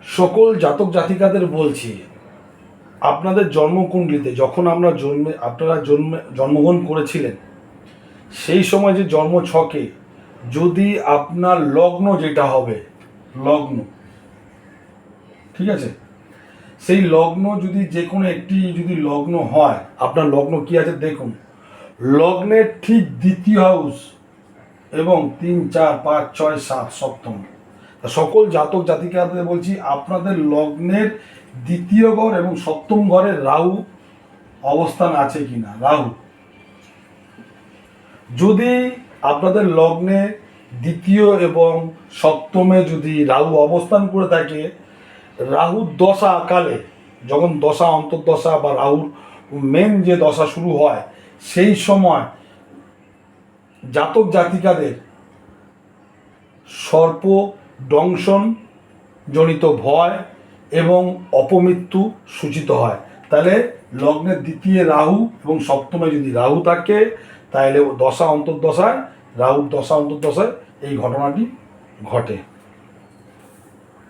সকল জাতক জাতিকাদের বলছি, আপনাদের জন্মকুণ্ডলিতে যখন আপনারা জন্মগ্রহণ করেছিলেন, সেই সময় যে জন্ম ছকে যদি আপনার লগ্ন যেটা হবে, লগ্ন, ঠিক আছে, সেই লগ্ন যদি যে কোনো একটি যদি লগ্ন হয়, আপনার লগ্ন কি আছে দেখুন, লগ্নের ঠিক দ্বিতীয় হাউস এবং 3, 4, 5, 6, 7 সপ্তম, সকল জাতক জাতিকাদের বলছি আপনাদের লগ্নের দ্বিতীয় ঘর এবং সপ্তম ঘরে রাহু অবস্থান আছে কিনা। রাহু যদি আপনাদের লগ্নে দ্বিতীয় এবং সপ্তমে যদি রাহু অবস্থান করে থাকে, রাহুর দশা কালে, যখন দশা অন্তর্দশা বা রাহুর মেন যে দশা শুরু হয়, সেই সময় জাতক জাতিকাদের সর্প দংশন জনিত ভয় এবং অপমৃত্যু সূচিত হয়। তাহলে লগ্নের দ্বিতীয় রাহু এবং সপ্তমে যদি রাহু থাকে, তাহলে দশা অন্তর্দশায়, রাহুর দশা অন্তর্দশায় এই ঘটনাটি ঘটে।